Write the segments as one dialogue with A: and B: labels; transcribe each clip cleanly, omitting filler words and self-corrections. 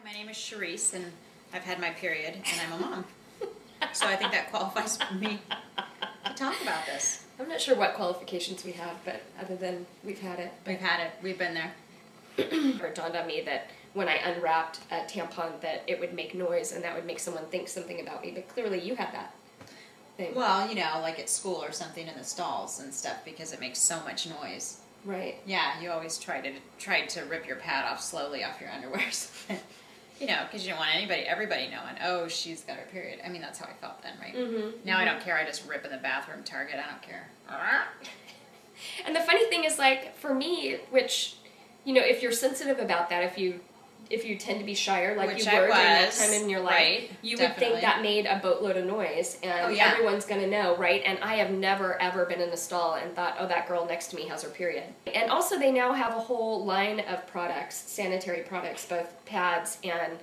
A: Hi, my name is Charisse, and I've had my period, and I'm a mom. So I think that qualifies for me to talk about this.
B: I'm not sure what qualifications we have, but other than we've had it.
A: We've had it. We've been there.
B: It dawned on me that when I unwrapped a tampon that it would make noise and that would make someone think something about me, but clearly you had that thing.
A: Well, you know, like at school or something in the stalls and stuff because it makes so much noise.
B: Right.
A: Yeah, you always try to rip your pad off slowly off your underwear. You know, because you don't want everybody knowing, oh, she's got her period. I mean, that's how I felt then, right?
B: Mm-hmm.
A: Now I don't care. I just rip in the bathroom, Target. I don't care.
B: And the funny thing is, like, for me, which, you know, if you're sensitive about that, if you tend to be shyer, like
A: Which
B: you were during that
A: was,
B: time in your life,
A: right,
B: you
A: definitely.
B: would think that made a boatload of noise, and everyone's going to know, right? And I have never, ever been in a stall and thought, oh, that girl next to me has her period. And also, they now have a whole line of products, sanitary products, both pads and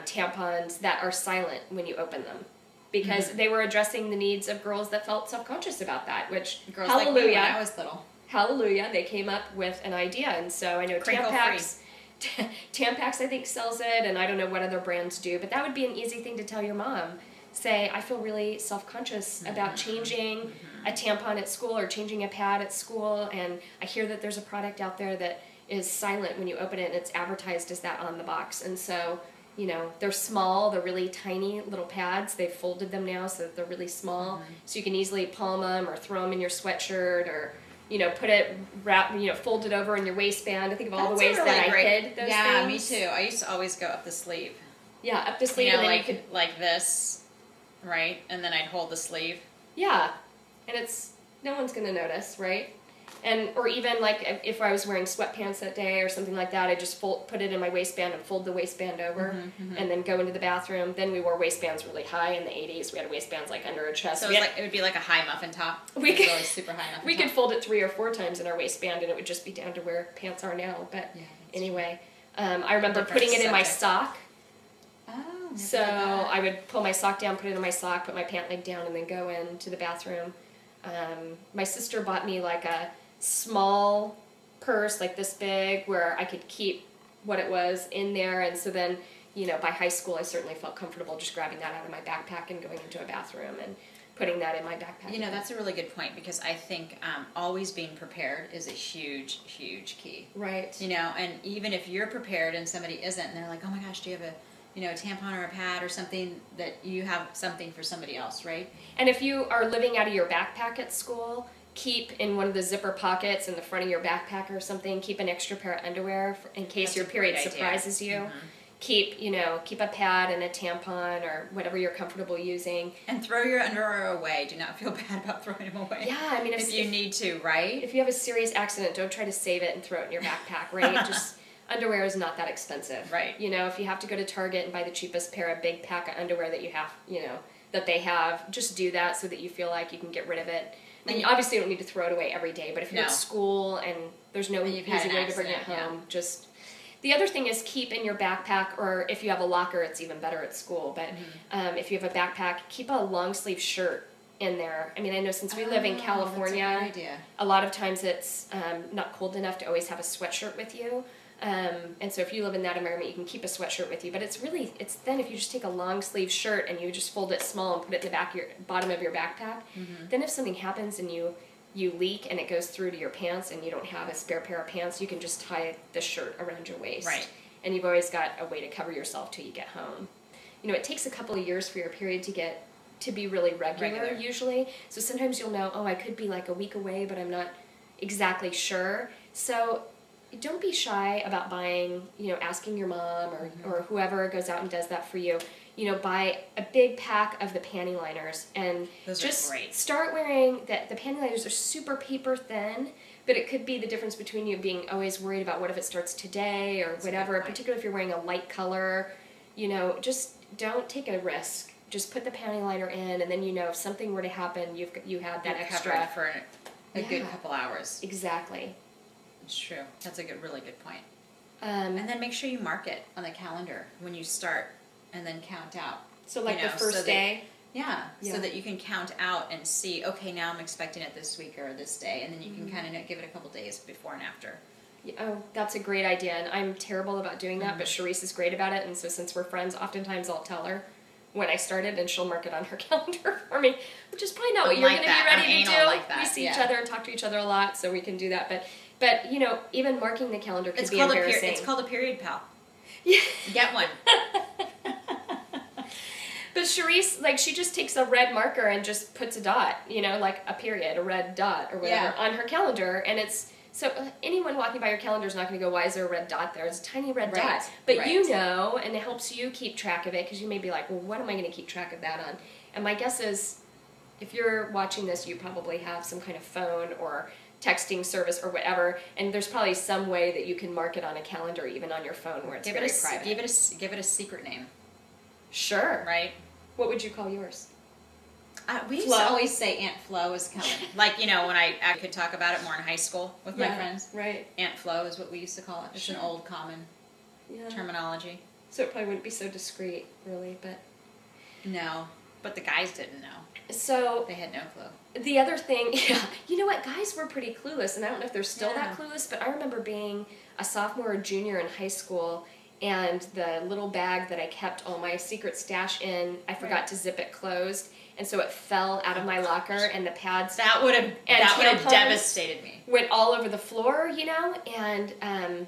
B: tampons, that are silent when you open them. Because they were addressing the needs of girls that felt self-conscious about that, which,
A: Girls
B: hallelujah,
A: like me when I was little.
B: Hallelujah, they came up with an idea. And so I know Tampax, I think, sells it, and I don't know what other brands do, but that would be an easy thing to tell your mom. Say, I feel really self-conscious about changing a tampon at school or changing a pad at school, and I hear that there's a product out there that is silent when you open it, and it's advertised as that on the box. And so, you know, they're small, they're really tiny little pads. They've folded them now so that they're really small, so you can easily palm them or throw them in your sweatshirt, or you know, fold it over in your waistband. I think of all the ways
A: really
B: that
A: great.
B: I hid those things.
A: Yeah, me too. I used to always go up the sleeve.
B: Yeah, up the sleeve.
A: You know,
B: and then
A: like,
B: you could,
A: like this, right? And then I'd hold the sleeve.
B: yeah, and it's, no one's going to notice, right? And, or even like if I was wearing sweatpants that day or something like that, I just put it in my waistband and fold the waistband over, and then go into the bathroom. Then we wore waistbands really high in the 80s. We had waistbands like under our chest.
A: So it would be like a high muffin top.
B: We could,
A: really super high muffin
B: we
A: top.
B: could fold it 3 or 4 times in our waistband, and it would just be down to where pants are now. But
A: yeah,
B: anyway, I remember putting it in my sock.
A: Oh,
B: So I would pull my sock down, put it in my sock, put my pant leg down, and then go into the bathroom. My sister bought me like a small purse, like this big, where I could keep what it was in there. And so then, you know, by high school, I certainly felt comfortable just grabbing that out of my backpack and going into a bathroom and putting that in my backpack.
A: You know, that's a really good point, because I think always being prepared is a huge, huge key.
B: Right.
A: You know, and even if you're prepared and somebody isn't, and they're like, oh my gosh, do you have a tampon or a pad or something, that you have something for somebody else, right?
B: And if you are living out of your backpack at school, keep in one of the zipper pockets in the front of your backpack or something, keep an extra pair of underwear in case your period surprises you. Keep a pad and a tampon or whatever you're comfortable using.
A: And throw your underwear away. Do not feel bad about throwing them away.
B: Yeah, I mean,
A: if you need to, right?
B: If you have a serious accident, don't try to save it and throw it in your backpack, right? Just underwear is not that expensive.
A: Right.
B: You know, if you have to go to Target and buy the cheapest pair of big pack of underwear that you have, that they have, just do that so that you feel like you can get rid of it. And obviously you don't need to throw it away every day, but if you're at school and there's no easy way to bring it home, just... The other thing is keep in your backpack, or if you have a locker, it's even better at school, but if you have a backpack, keep a long sleeve shirt in there. I mean, I know since we live in California,
A: that's a good idea.
B: A lot of times it's not cold enough to always have a sweatshirt with you. And so if you live in that environment, you can keep a sweatshirt with you. But it's then if you just take a long sleeve shirt and you just fold it small and put it in the bottom of your backpack, then if something happens and you leak and it goes through to your pants and you don't have a spare pair of pants, you can just tie the shirt around your waist.
A: Right.
B: And you've always got a way to cover yourself till you get home. You know, it takes a couple of years for your period to be really regular usually. So sometimes you'll know, oh, I could be like a week away, but I'm not exactly sure. So don't be shy about buying, asking your mom or whoever goes out and does that for you. Buy a big pack of the panty liners and just start wearing the panty liners are super paper thin, but it could be the difference between you being always worried about what if it starts today or whatever, particularly if you're wearing a light color. Just don't take a risk. Just put the panty liner in, and then if something were to happen, you had that extra
A: for a good couple hours.
B: Exactly.
A: It's true. That's a really good point. And then make sure you mark it on the calendar when you start, and then count out.
B: So like the first day?
A: Yeah, so that you can count out and see, okay, now I'm expecting it this week or this day, and then you can kind of give it a couple days before and after.
B: Oh, that's a great idea, and I'm terrible about doing that, but Charisse is great about it, and so since we're friends, oftentimes I'll tell her when I started, and she'll mark it on her calendar for me, which is probably not what you're going to be ready to do. We see each other and talk to each other a lot, so we can do that, but you know, even marking the calendar can be embarrassing.
A: It's called a period pal.
B: Yeah.
A: Get one.
B: But Charisse, like, she just takes a red marker and just puts a dot, you know, like a period, a red dot or whatever, on her calendar, and it's, so anyone walking by your calendar is not going to go, why is there a red dot there? It's a tiny red dot. But you know, and it helps you keep track of it, because you may be like, well, what am I going to keep track of that on? And my guess is, if you're watching this, you probably have some kind of phone or texting service or whatever, and there's probably some way that you can mark it on a calendar, even on your phone, where it's very private.
A: Give it a secret name.
B: Sure.
A: Right?
B: What would you call yours?
A: We used to always say Aunt Flo is coming. Like, you know, when I could talk about it more in high school with my friends.
B: Right.
A: Aunt Flo is what we used to call it. It's an old common terminology.
B: So it probably wouldn't be so discreet, really, but...
A: No. But the guys didn't know.
B: So...
A: They had no clue.
B: The other thing, you know what, guys were pretty clueless, and I don't know if they're still that clueless, but I remember being a sophomore or junior in high school, and the little bag that I kept all my secret stash in, I forgot to zip it closed, and so it fell out of my locker, and the pads
A: that would have devastated me.
B: Went all over the floor, you know, and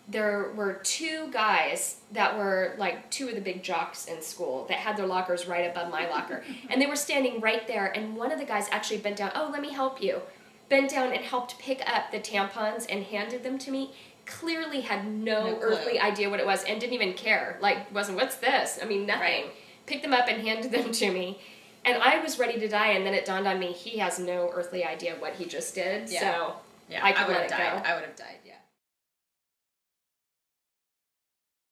B: there were two guys that were like two of the big jocks in school that had their lockers right above my locker, and they were standing right there, and one of the guys actually bent down, oh, let me help you, bent down and helped pick up the tampons and handed them to me. Clearly had no earthly idea what it was, and didn't even care. Like, wasn't, what's this? I mean, nothing. Right. Picked them up and handed them to me. And I was ready to die, and then it dawned on me, he has no earthly idea what he just did. Yeah. So I could let it go.
A: I would have died,